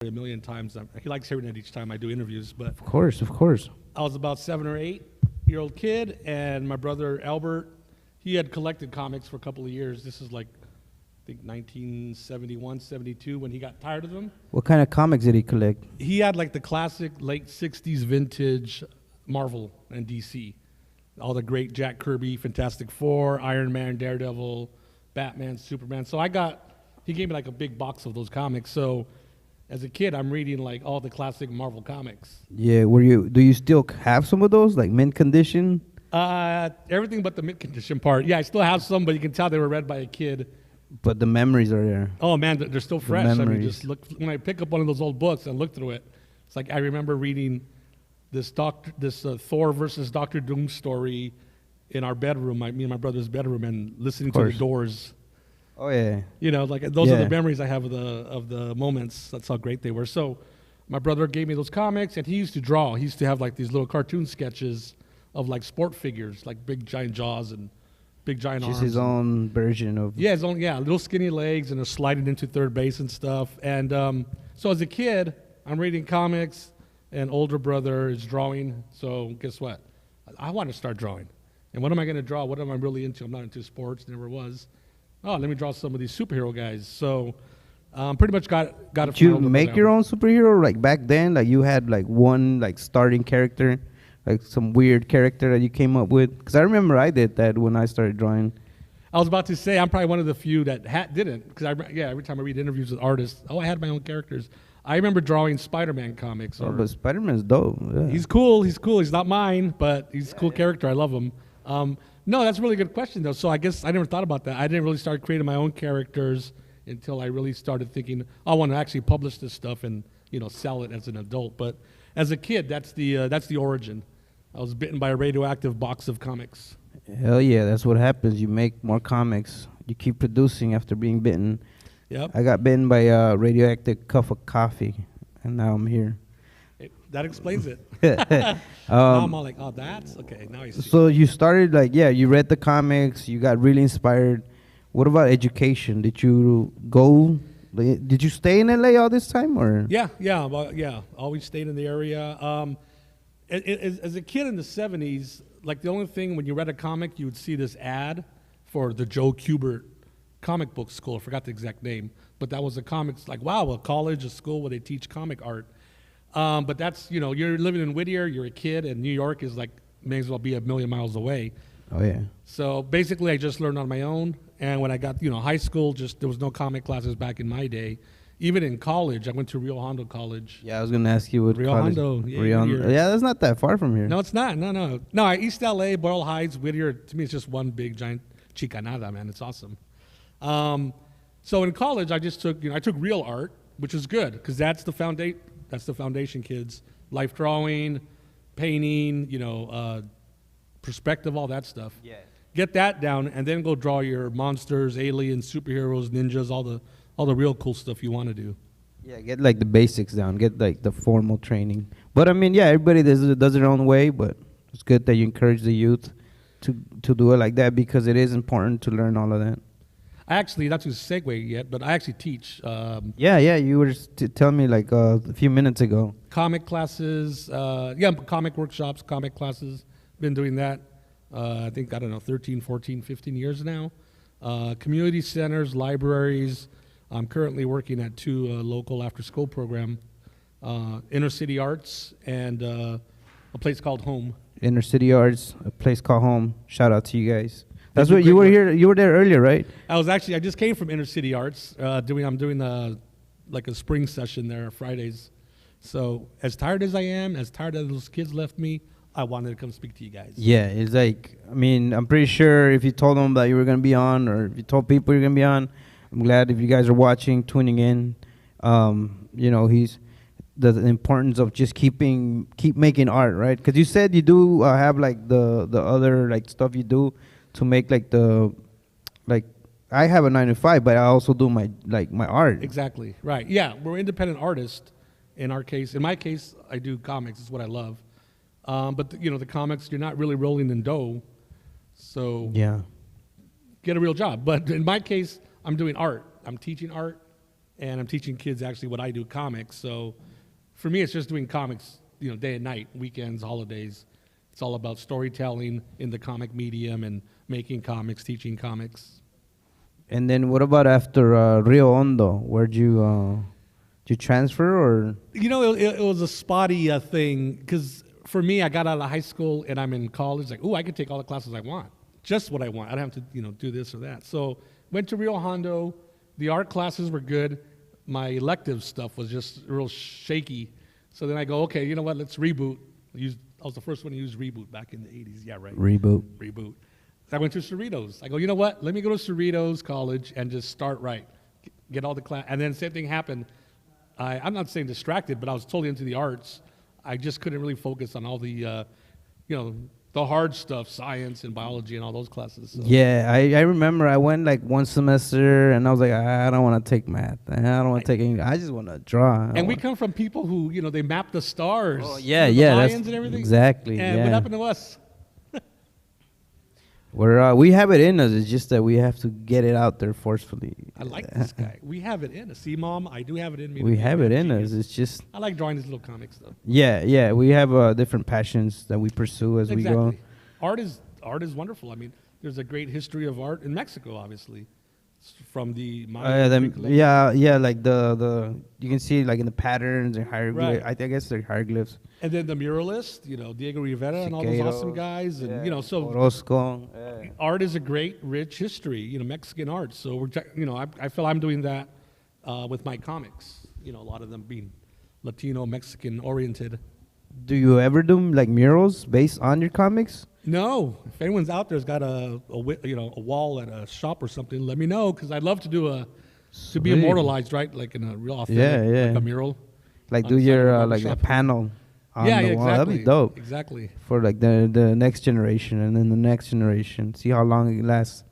a million times. He likes hearing it each time I do interviews. But Of course, of course. I was about 7 or 8-year-old kid, and my brother Albert, he had collected comics for a couple of years. This is like, I think 1971, 72, when he got tired of them. What kind of comics did he collect? He had like the classic late 60s vintage Marvel and DC. All the great Jack Kirby, Fantastic Four, Iron Man, Daredevil, Batman, Superman. So he gave me like a big box of those comics. So as a kid, I'm reading like all the classic Marvel comics. Yeah, do you still have some of those, like mint condition? Everything but the mint condition part. Yeah, I still have some, but you can tell they were read by a kid. But the memories are there. Oh man, they're still fresh. I mean, memories. just look when I pick up one of those old books and look through it. It's like I remember reading this Thor versus Doctor Doom story in our bedroom, me and my brother's bedroom, and listening to the Doors. Oh yeah. You know, like those are the memories I have of the moments. That's how great they were. So my brother gave me those comics, and he used to draw. He used to have like these little cartoon sketches of like sport figures, like big giant jaws and big giant arms. Just his own version of... Yeah, little skinny legs and a sliding into third base and stuff. And so as a kid, I'm reading comics, and older brother is drawing. So guess what? I want to start drawing. And what am I going to draw? What am I really into? I'm not into sports, never was. Oh, let me draw some of these superhero guys. So pretty much got it. Did you make your own superhero? Like back then, like you had like one like starting character, like some weird character that you came up with? Because I remember I did that when I started drawing. I was about to say I'm probably one of the few that didn't. Because every time I read interviews with artists, I had my own characters. I remember drawing Spider-Man comics. But Spider-Man's dope. Yeah. He's cool. He's not mine, but he's a cool character. I love him. No, that's a really good question, though. So I guess I never thought about that. I didn't really start creating my own characters until I really started thinking, I want to actually publish this stuff and sell it as an adult. But as a kid, that's the origin. I was bitten by a radioactive box of comics. Hell yeah, that's what happens. You make more comics. You keep producing after being bitten. Yep. I got bitten by a radioactive cup of coffee, and now I'm here. That explains it. Now I'm all like, oh, that's okay. Now you see. So you started you read the comics, you got really inspired. What about education? Did you stay in LA all this time, or? Yeah. Always stayed in the area. As a kid in the 70s, like the only thing when you read a comic, you would see this ad for the Joe Kubert comic book school. I forgot the exact name, but that was a comics like, wow, a college, a school where they teach comic art. But that's, you're living in Whittier, you're a kid, and New York is like, may as well be a million miles away. Oh, yeah. So basically, I just learned on my own. And when I got, high school, there was no comic classes back in my day. Even in college, I went to Rio Hondo College. Yeah, I was going to ask you what Rio college. Hondo. Yeah, that's not that far from here. No, it's not. No, East LA, Boyle Heights, Whittier, to me, it's just one big, giant chicanada, man. It's awesome. So in college, I just took real art, which is good, because that's the foundation. That's the foundation, kids. Life drawing, painting, perspective, all that stuff. Yeah. Get that down, and then go draw your monsters, aliens, superheroes, ninjas, all the real cool stuff you want to do. Yeah, get like the basics down. Get like the formal training. But I mean, yeah, everybody does their own way. But it's good that you encourage the youth to do it like that, because it is important to learn all of that. Actually, not to segue yet, but I actually teach. Yeah, you were telling me like a few minutes ago. Comic classes, comic workshops, comic classes. Been doing that, I think, 13, 14, 15 years now. Community centers, libraries. I'm currently working at 2 local after-school program, Inner City Arts and a place called Home. Inner City Arts, a place called Home. Shout out to you guys. That's what you were here. You were there earlier, right? I just came from Inner City Arts. I'm doing like a spring session there Fridays. So as tired as I am, as tired as those kids left me, I wanted to come speak to you guys. Yeah, it's like, I mean, I'm pretty sure if you told them that you were going to be on, or if you told people you're going to be on, I'm glad if you guys are watching, tuning in. He's the importance of just keep making art, right? Because you said you do have like the other like stuff you do to make like I have a 9-to-5, but I also do my art. Exactly, right. Yeah, we're independent artists. In my case, I do comics. It's what I love. But the comics, you're not really rolling in dough, so yeah, get a real job. But in my case, I'm doing art. I'm teaching art, and I'm teaching kids actually what I do, comics. So for me, it's just doing comics, day and night, weekends, holidays. It's all about storytelling in the comic medium and making comics, teaching comics. And then what about after Rio Hondo? Where'd you transfer or? It was a spotty thing because for me, I got out of high school and I'm in college. Like, I could take all the classes I want, just what I want. I don't have to, do this or that. So went to Rio Hondo. The art classes were good. My elective stuff was just real shaky. So then I go, okay, you know what? Let's reboot. I was the first one to use Reboot back in the 80s. Yeah, right. Reboot. So I went to Cerritos. I go, you know what? Let me go to Cerritos College and just start right. Get all the class. And then same thing happened. I'm not saying distracted, but I was totally into the arts. I just couldn't really focus on all the, the hard stuff, science and biology and all those classes. So. Yeah, I remember I went like one semester and I was like, I don't want to take math. I don't want to take English. I just want to draw. And we come from people who, they map the stars. Oh, yeah, the that's Mayans and everything. Exactly. And yeah. what happened to us? We have it in us. It's just that we have to get it out there forcefully. I like this guy. We have it in us. See, Mom, I do have it in me. We have it in us. It's just. I like drawing these little comics, though. Yeah. We have different passions that we pursue as we go. Art is wonderful. I mean, there's a great history of art in Mexico, obviously, from the Mayan. Like the you can see like in the patterns and hieroglyphs. Right. I guess they're hieroglyphs. And then the muralists, Diego Rivera and all those awesome guys, and so Orozco. Art is a great, rich history, Mexican art. So I feel I'm doing that with my comics. A lot of them being Latino, Mexican oriented. Do you ever do like murals based on your comics? No. If anyone's out there's got a wall at a shop or something, let me know because I'd love to do to be immortalized, right? Like in a real authentic, like a mural. Like do your like a panel. On the wall. Exactly. That'd be dope. Exactly. For like the next generation and then the next generation. See how long it lasts.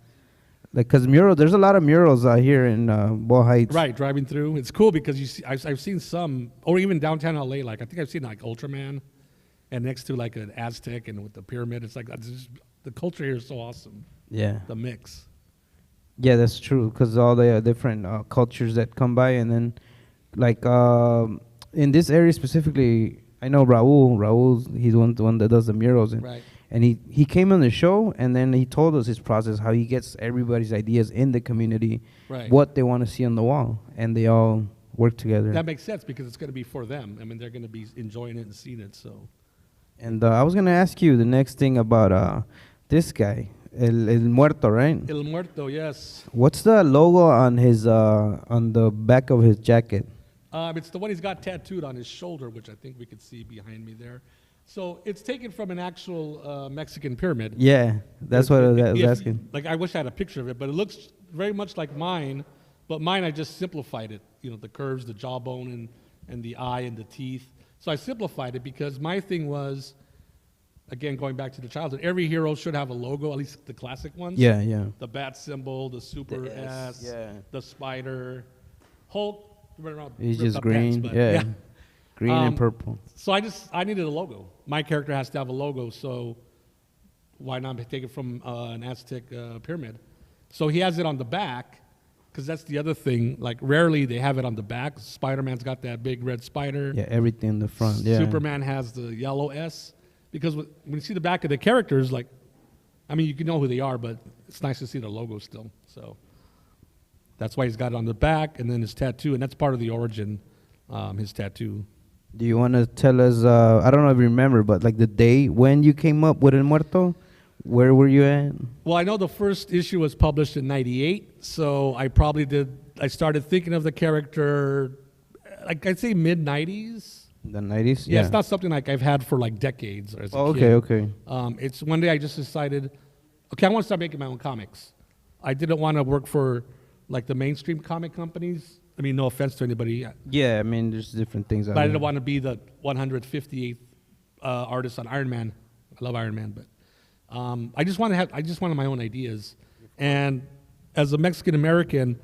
Like, cause there's a lot of murals out here in Boyle Heights. Right, driving through, it's cool because you see, I've seen some, or even downtown LA. Like I think I've seen like Ultraman, and next to like an Aztec and with the pyramid. It's like the culture here is so awesome. Yeah. The mix. Yeah, that's true. Cause all the different cultures that come by, and then like in this area specifically, I know Raul. He's the one that does the murals, and he came on the show, and then he told us his process, how he gets everybody's ideas in the community, what they want to see on the wall, and they all work together. That makes sense because it's going to be for them. I mean, they're going to be enjoying it and seeing it. So. And I was going to ask you the next thing about this guy, El Muerto, right? El Muerto, yes. What's the logo on his on the back of his jacket? It's the one he's got tattooed on his shoulder, which I think we could see behind me there. So it's taken from an actual Mexican pyramid. Yeah, that's what I was asking. Like, I wish I had a picture of it, but it looks very much like mine. But mine, I just simplified it. The curves, the jawbone, and the eye and the teeth. So I simplified it because my thing was, again, going back to the childhood, every hero should have a logo, at least the classic ones. Yeah. The bat symbol, the super S, the spider, Hulk. He's just green, pants, green and purple. So I needed a logo. My character has to have a logo, so why not take it from an Aztec pyramid? So he has it on the back, because that's the other thing. Like rarely they have it on the back. Spider-Man's got that big red spider. Yeah, everything in the front. Yeah. Superman has the yellow S, because when you see the back of the characters, like, I mean, you can know who they are, but it's nice to see the logo still. So. That's why he's got it on the back, and then his tattoo, and that's part of the origin, his tattoo. Do you want to tell us, I don't know if you remember, but like the day when you came up with El Muerto, where were you at? Well, I know the first issue was published in 98, so I started thinking of the character, like I'd say mid-90s. The 90s? Yeah, it's not something like I've had for like decades as a kid. Okay. It's one day I just decided, okay, I want to start making my own comics. I didn't want to work for like the mainstream comic companies. I mean, no offense to anybody. Yeah, I mean, there's different things out there. But I there. didn't want to be the 158th artist on Iron Man. I love Iron Man, but I just wanted my own ideas. And as a Mexican American,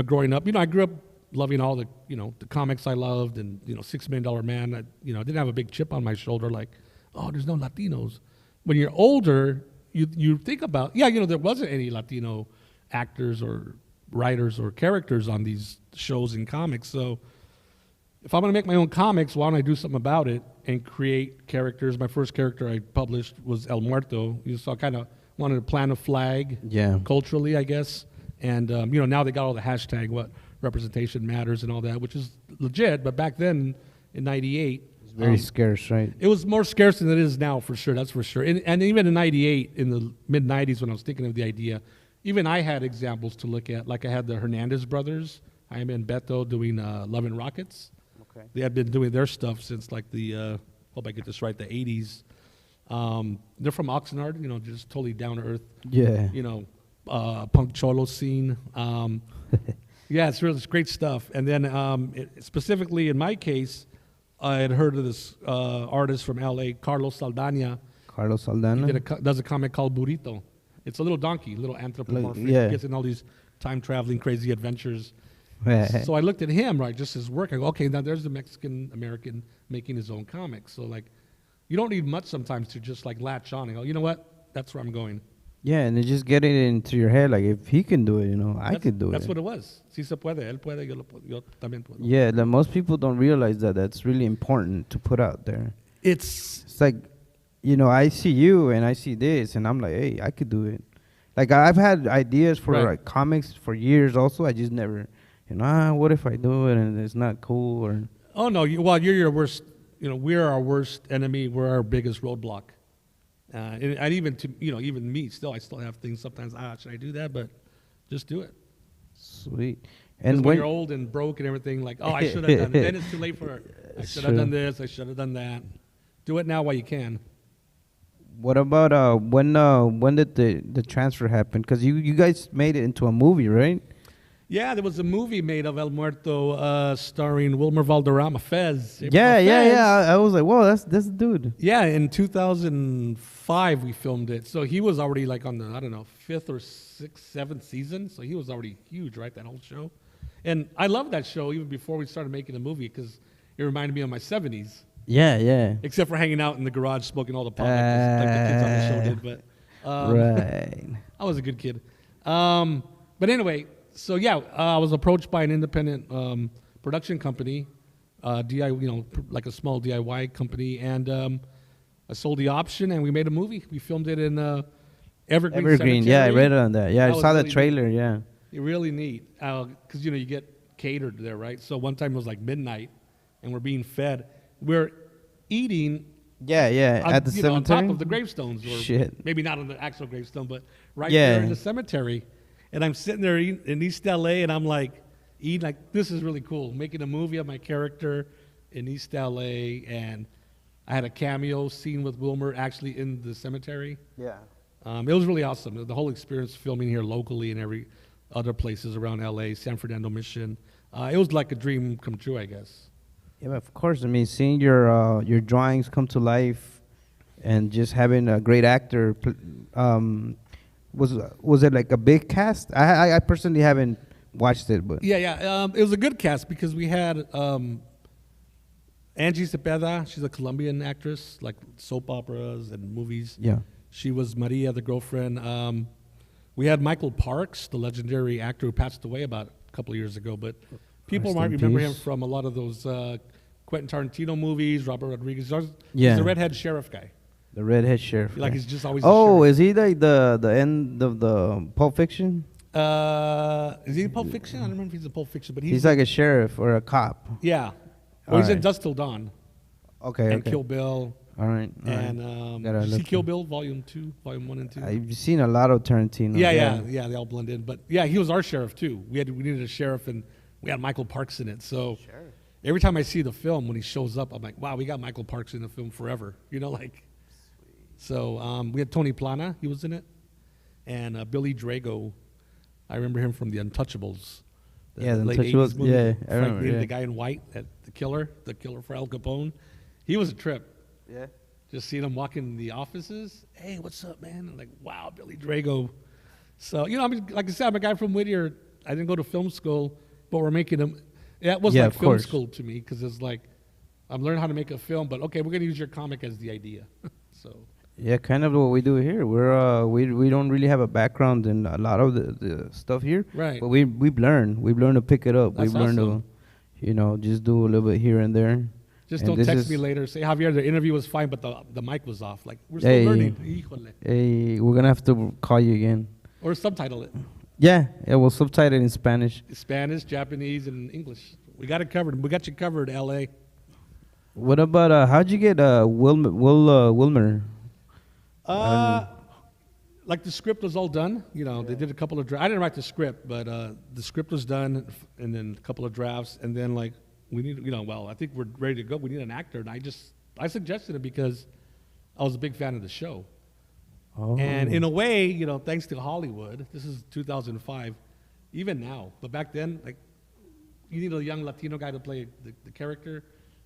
growing up, I grew up loving all the comics I loved, and $6 Million Man. I didn't have a big chip on my shoulder like, oh, there's no Latinos. When you're older, you think about there wasn't any Latino actors or writers or characters on these shows and comics. So if I'm going to make my own comics, why don't I do something about it and create characters? My first character I published was El Muerto. So I kind of wanted to plant a flag culturally, I guess. And, now they got all the hashtag, what representation matters and all that, which is legit. But back then in 98, it's very scarce, right? It was more scarce than it is now, for sure. That's for sure. And even in 98, in the mid-90s when I was thinking of the idea, even I had examples to look at. Like I had the Hernandez brothers, Jaime and Beto, doing Love and Rockets. Okay. They had been doing their stuff since like the, hope I get this right, the 80s. They're from Oxnard, just totally down to earth. Yeah. Punk cholo scene. Yeah, it's great stuff. And then specifically in my case, I had heard of this artist from L.A., Carlos Saldaña. Carlos Saldaña? He does a comic called Burrito. It's a little donkey, little anthropomorphic. Yeah. Gets in all these time-traveling crazy adventures. So I looked at him, right, just his work. I go, okay, now there's the Mexican-American making his own comic. So, like, you don't need much sometimes to just, like, latch on and go, you know what? That's where I'm going. Yeah, and just get it into your head, like, if he can do it, I could do it. That's what it was. Si se puede, él puede, yo también puedo. Yeah, like most people don't realize that that's really important to put out there. It's like, I see you and I see this, and I'm like, hey, I could do it. Like, I've had ideas for like comics for years also. I just never, what if I do it and it's not cool? Or oh, no, you're your worst, we're our worst enemy. We're our biggest roadblock. And even me, I still have things sometimes. Should I do that? But just do it. Sweet. And when you're old and broke and everything, like, oh, I should have done it. Then it's too late for it. I should have done this. I should have done that. Do it now while you can. What about when did the transfer happen? Because you guys made it into a movie, right? Yeah, there was a movie made of El Muerto starring Wilmer Valderrama, Fez. Yeah. I was like, whoa, that's the dude. Yeah, in 2005 we filmed it. So he was already like on the, 5th or 6th, 7th season. So he was already huge, right, that whole show. And I loved that show even before we started making the movie because it reminded me of my 70s. Yeah. Except for hanging out in the garage smoking all the pot like the kids on the show did. But right. I was a good kid. But anyway... So yeah, I was approached by an independent production company, like a small DIY company, and I sold the option, and we made a movie. We filmed it in Evergreen. Cemetery. Yeah, I read on that. Yeah, I saw the really trailer. Neat. Yeah, really neat. Because you get catered there, right? So one time it was like midnight, and we're being fed. We're eating. Yeah, at the cemetery, on top of the gravestones, or shit. Maybe not on the actual gravestone, but there in the cemetery. And I'm sitting there in East LA, and I'm like, eating, like, this is really cool. Making a movie of my character in East LA, and I had a cameo scene with Wilmer actually in the cemetery. Yeah. It was really awesome. The whole experience filming here locally and every other places around LA, San Fernando Mission. It was like a dream come true, I guess. Yeah, of course. I mean, seeing your drawings come to life and just having a great actor was it like a big cast? I personally haven't watched it, but it was a good cast because we had Angie Cepeda. She's a Colombian actress, like soap operas and movies. Yeah, she was Maria, the girlfriend. We had Michael Parks, the legendary actor who passed away about a couple of years ago, but people might remember him from a lot of those Quentin Tarantino movies. Robert Rodriguez. He's the redhead sheriff guy. The redhead sheriff. Like he's just always. Oh, is he like the end of the Pulp Fiction? Is he in Pulp Fiction? I don't remember if he's in Pulp Fiction, but he's like a sheriff or a cop. Yeah. Well, he's in Dusk Till Dawn. Okay. And Kill Bill. All right. And did you see Kill Bill Volume 1 and 2? I've seen a lot of Tarantino. Yeah, they all blend in. But yeah, he was our sheriff too. We needed a sheriff, and we had Michael Parks in it. So every time I see the film when he shows up, I'm like, wow, we got Michael Parks in the film forever. So we had Tony Plana, he was in it, and Billy Drago. I remember him from The Untouchables. The late 80s movie. Yeah, I remember. The guy in white, the killer for Al Capone. He was a trip. Yeah. Just seeing him walking in the offices. Hey, what's up, man? I'm like, wow, Billy Drago. So, like I said, I'm a guy from Whittier. I didn't go to film school, but we're making them. It was like film school to me because it's like, I'm learning how to make a film, but okay, we're going to use your comic as the idea. So. Yeah, kind of what we do here. We don't really have a background in a lot of the stuff here. Right. But we've learned to pick it up. That's We've learned awesome. to, just do a little bit here and there. Just And don't this text me is- later. Say, Javier, the interview was fine, but the mic was off. Like, we're still Hey. learning. Híjole. Hey, we're gonna have to call you again. Or subtitle it. Yeah, we'll subtitle it in Spanish. Spanish, Japanese, and English. We got it covered. We got you covered, L.A. What about how'd you get Wilmer? Like the script was all done. They did a couple of drafts. I didn't write the script, but the script was done, and then a couple of drafts, and then like we need, I think we're ready to go. We need an actor, and I suggested it because I was a big fan of the show, and in a way, thanks to Hollywood, this is 2005, even now, but back then, like you need a young Latino guy to play the character.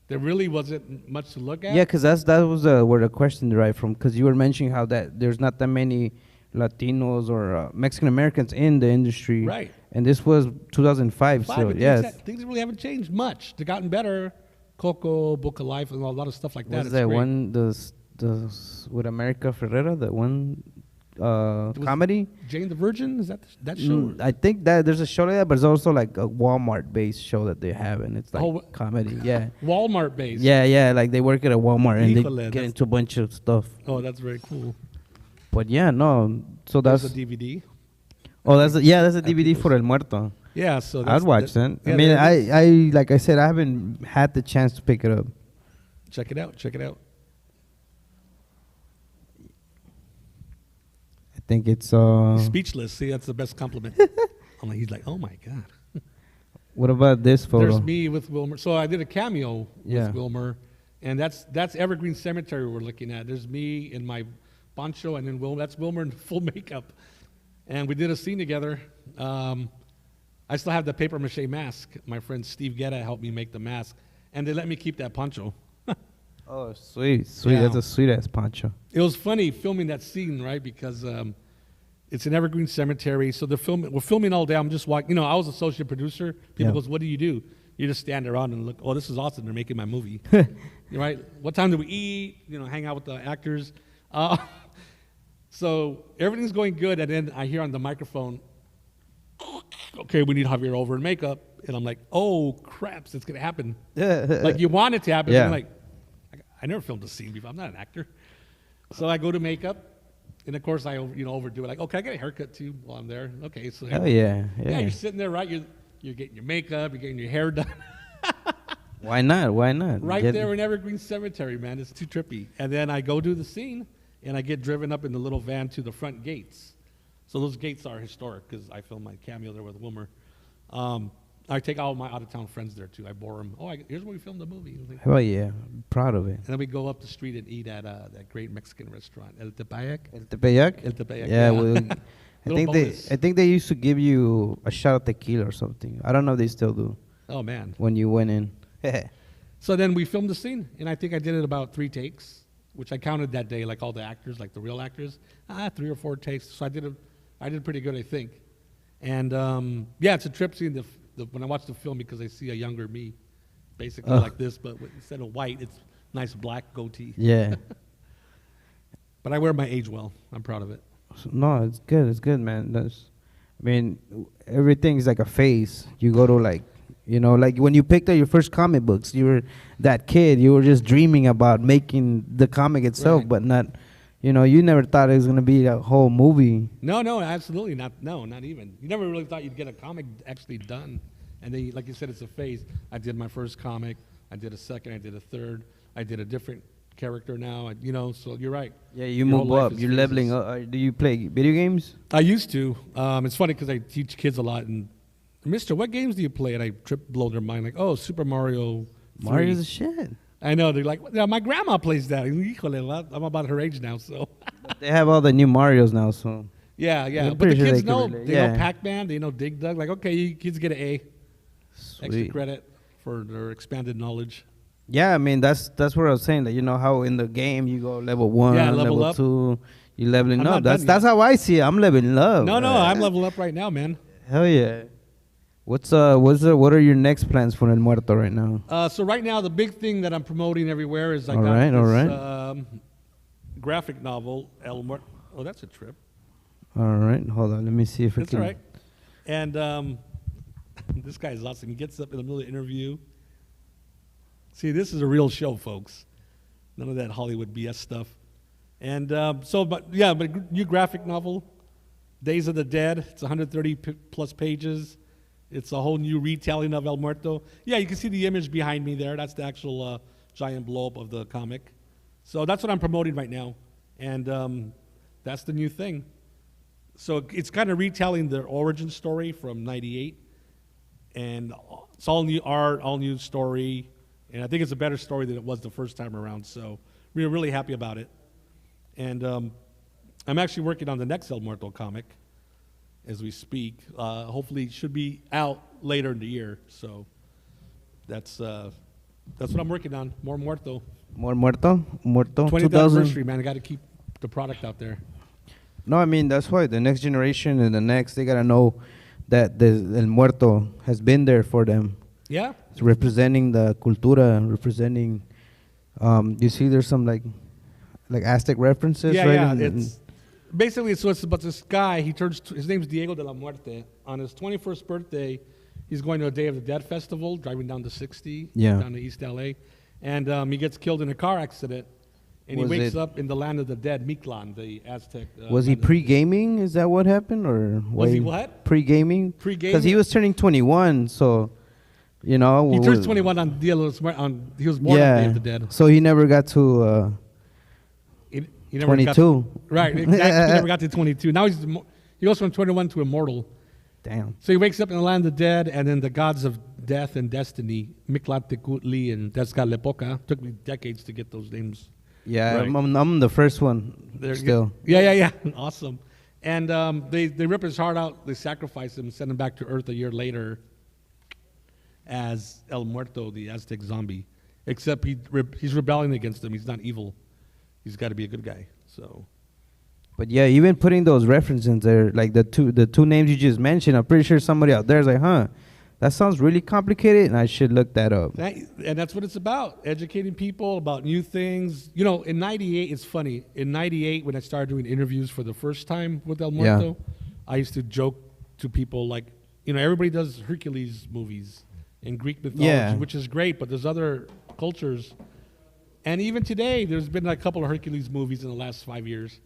There really wasn't much to look at. Yeah, because that was where the question derived from. Because you were mentioning how that there's not that many Latinos or Mexican Americans in the industry. Right. And this was 2005, so and yes. things really haven't changed much. They've gotten better. Coco, Book of Life, and a lot of stuff like that. Was It's that great. one with America Ferrera? That one comedy? Jane the Virgin? Is that show? I think that there's a show like that, but it's also like a Walmart-based show that they have, and it's like Oh, comedy. Yeah. Walmart based. Yeah, like they work at a Walmart and Híjole, they get that's- into a bunch of stuff. Oh, that's very cool. But yeah, no. So There's that's a DVD. that's a DVD for El Muerto. Yeah, so I'd watch that. yeah, I mean, there it is. I like I said, I haven't had the chance to pick it up. Check it out. Check it out. I think it's He's speechless. See, that's the best compliment. He's like, oh my god. What about this photo? There's me with Wilmer. So I did a cameo Yeah. with Wilmer, and that's Evergreen Cemetery we're looking at. There's me in my poncho, and then that's Wilmer in full makeup, and we did a scene together. I still have the paper mache mask. My friend Steve Guetta helped me make the mask, and they let me keep that poncho. Oh, sweet. Yeah. That's a sweet ass poncho. It was funny filming that scene, right? Because it's an Evergreen Cemetery, so we're filming all day. I'm just walking. I was associate producer. People Yeah. goes, "What do? You just stand around and look. Oh, this is awesome. They're making my movie, right? What time do we eat? Hang out with the actors. So everything's going good, and then I hear on the microphone, "Okay, we need Javier over in makeup," and I'm like, "Oh craps, it's gonna happen." Like you want it to happen. Yeah. I'm like, I never filmed a scene before. I'm not an actor. So I go to makeup, and of course I overdo it. Like, okay, I get a haircut too while I'm there. Okay, so Oh yeah. yeah, you're sitting there, right? You're getting your makeup, you're getting your hair done, Why not? Why not? right Get- there in Evergreen Cemetery, man. It's too trippy. And then I go do the scene, and I get driven up in the little van to the front gates. So those gates are historic because I filmed my cameo there with Wilmer. I take all my out-of-town friends there too. I bore them. Oh, here's where we filmed the movie. Oh yeah. I'm proud of it. And then we go up the street and eat at that great Mexican restaurant, El Tepeyac. El Tepeyac? El Tepeyac, Yeah, yeah. well, Little bonus. I think they used to give you a shot of tequila or something. I don't know if they still do Oh man. when you went in. So then we filmed the scene, and I think I did it about 3 takes, which I counted that day, like all the actors, like the real actors. 3 or 4 takes. So I did pretty good, I think. And yeah, it's a trip seeing when I watch the film because I see a younger me, basically like this, but instead of white, it's nice black goatee. Yeah. But I wear my age well. I'm proud of it. No, it's good. It's good, man. I mean, everything's like a phase. You go to like when you picked up your first comic books, you were that kid. You were just dreaming about making the comic itself, Right. but not, you never thought it was gonna be a whole movie. No, absolutely not. No, not even. You never really thought you'd get a comic actually done. And then, like you said, it's a phase. I did my first comic. I did a second. I did a third. I did a different character now. So you're right. Yeah, you Your move whole life up. is You're phases. leveling up. Do you play video games? I used to. It's funny because I teach kids a lot. And, Mister, what games do you play? And I blow their mind like, oh, Super Mario 3. Mario's a shit. I know. They're like, yeah, my grandma plays that. Híjole, I'm about her age now, so. They have all the new Marios now, so. Yeah. I'm But the pretty sure kids they can know. relate. They Yeah. know Pac-Man. They know Dig Dug. Like, okay, you kids get an A. Extra Sweet. credit for their expanded knowledge. Yeah, I mean that's what I was saying. That how in the game you go level 1, Yeah, level level up. 2, you leveling I'm up. not That's done that's how I see it. I'm leveling up. No, I'm level up right now, man. Hell yeah. What are your next plans for El Muerto right now? So right now, the big thing that I'm promoting everywhere is I All got right, this, all right. graphic novel, El Muerto. Oh, that's a trip. All right, hold on. Let me see if I That's can. all right. And this guy is awesome. He gets up in the middle of the interview. See, this is a real show, folks. None of that Hollywood BS stuff. And but new graphic novel, Days of the Dead. It's 130 plus pages. It's a whole new retelling of El Muerto. Yeah, you can see the image behind me there. That's the actual giant blow-up of the comic. So that's what I'm promoting right now. And that's the new thing. So it's kind of retelling the origin story from '98, and it's all new art, all new story, and I think it's a better story than it was the first time around. So we're really happy about it, and I'm actually working on the next El Muerto comic as we speak. Hopefully, it should be out later in the year. So that's what I'm working on. More Muerto. More Muerto? Muerto? 20th 2000. anniversary, man. I got to keep the product out there. No, I mean, that's why the next generation and the next, they got to know that the El Muerto has been there for them. Yeah. It's representing the cultura, representing, you see there's some like Aztec references, Yeah, right? yeah. And It's basically, so it's about this guy. He his name's Diego de la Muerte. On his 21st birthday, he's going to a Day of the Dead festival, driving down to 60, Yeah. down to East LA. And he gets killed in a car accident. And he Was wakes it- up in the land of the dead, Mictlan, the Aztec. was he land of the dead. pre-gaming? Is that what happened? Or Was he wait, what? Pre-gaming? Pre-gaming? Because he was turning 21, so, you know. He was- turns 21 on Dia de los he was born on Day of the Dead. So he never got to He never got 22. right, exactly. He never got to 22. Now he goes from 21 to immortal. Damn. So he wakes up in the land of the dead, and then the gods of death and destiny, Mictlantecuhtli and Tezcatlipoca, took me decades to get those names. Yeah, Right. I'm the first one They're- still. Yeah. Awesome. And they rip his heart out, they sacrifice him, send him back to Earth a year later as El Muerto, the Aztec zombie. Except he's rebelling against them. He's not evil. He's got to be a good guy. So But yeah, even putting those references there, like the two names you just mentioned, I'm pretty sure somebody out there is like, huh, that sounds really complicated, and I should look that up. and that's what it's about, educating people about new things. You know, in '98, it's funny. In '98, when I started doing interviews for the first time with El Muerto, I used to joke to people like, you know, everybody does Hercules movies in Greek mythology, which is great, but there's other cultures. And even today, there's been a couple of Hercules movies in the last 5 years.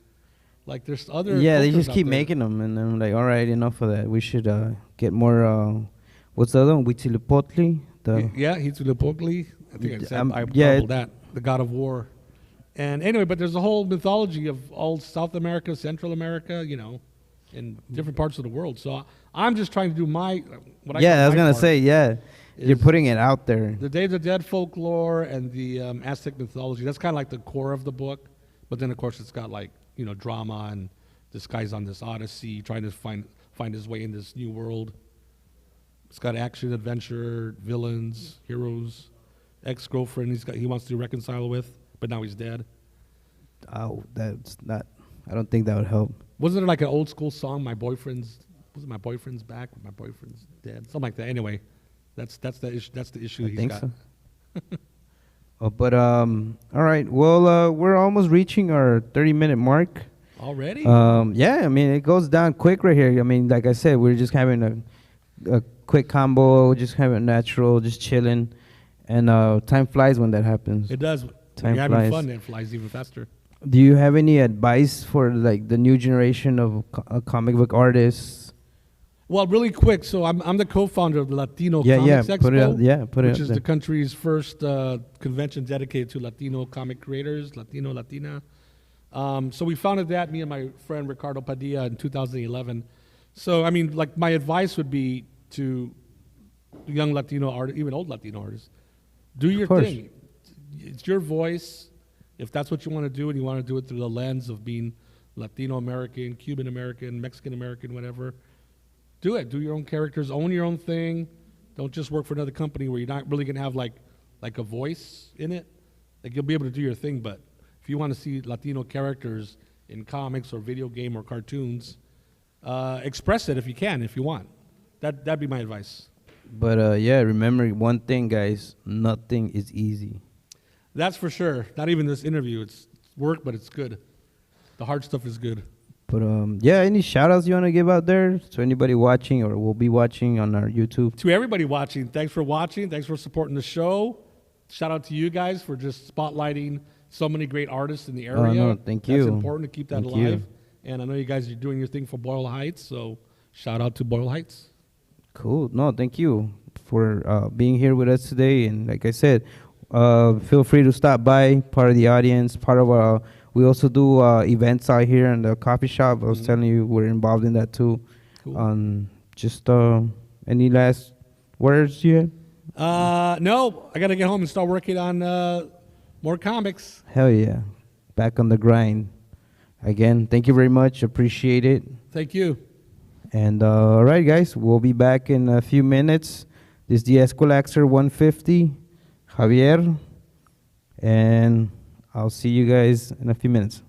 Like, there's other Yeah, they cultures just out keep there. making them, and I'm like, all right, enough of that. We should get more. What's the other one? Huitzilopochtli? Yeah, Huitzilopochtli. I think I said I yeah, garbled that. The god of war. And anyway, but there's a whole mythology of all South America, Central America, you know, in different parts of the world. So I'm just trying to do what I call Yeah, I was my gonna part. say, yeah, you're is putting it out there. The Day of the Dead folklore and the Aztec mythology. That's kind of like the core of the book. But then, of course, it's got like, you know, drama, and this guy's on this odyssey trying to find his way in this new world. It's got action, adventure, villains, heroes, ex-girlfriend he wants to reconcile with, but now he's dead. Oh, that's not. I don't think that would help. Wasn't it like an old school song? My boyfriend's back, my boyfriend's dead, something like that. Anyway, that's the issue. That's the issue I he's think got. so. Oh, but all right. Well, we're almost reaching our 30-minute mark. Already? Yeah, I mean, it goes down quick right here. I mean, like I said, we're just having a quick combo, just having natural, just chilling, and time flies when that happens. It does. Time When you're having flies. fun, it flies even faster. Do you have any advice for like the new generation of comic book artists? Well, really quick. So I'm the co-founder of the Latino Yeah, Comics yeah, Expo. put it out. Yeah, put it which out is there. the country's first convention dedicated to Latino comic creators, Latina. So we founded that, me and my friend Ricardo Padilla, in 2011. So, I mean, like, my advice would be to young Latino artists, even old Latino artists, do your course. thing. It's your voice. If that's what you want to do, and you want to do it through the lens of being Latino American, Cuban American, Mexican American, whatever, do it. Do your own characters. Own your own thing. Don't just work for another company where you're not really going to have like a voice in it. Like, you'll be able to do your thing, but if you want to see Latino characters in comics or video game or cartoons, express it if you can, if you want. That'd be my advice. But yeah, remember one thing, guys: nothing is easy. That's for sure. Not even this interview. It's work, but it's good. The hard stuff is good. But yeah, any shout outs you want to give out there to anybody watching or will be watching on our YouTube? To everybody watching, thanks for watching. Thanks for supporting the show. Shout out to you guys for just spotlighting so many great artists in the area. No, thank you. That's important to keep that Thank alive. you. And I know you guys are doing your thing for Boyle Heights, so shout out to Boyle Heights. Cool. No, thank you for being here with us today. And like I said, feel free to stop by, part of the audience, part of our. We also do events out here in the coffee shop. I was telling you we're involved in that too. Cool. Just any last words you have? No, I got to get home and start working on more comics. Hell yeah. Back on the grind. Again, thank you very much. Appreciate it. Thank you. And all right, guys, we'll be back in a few minutes. This is the Eskwilaxer 150, Javier, and I'll see you guys in a few minutes.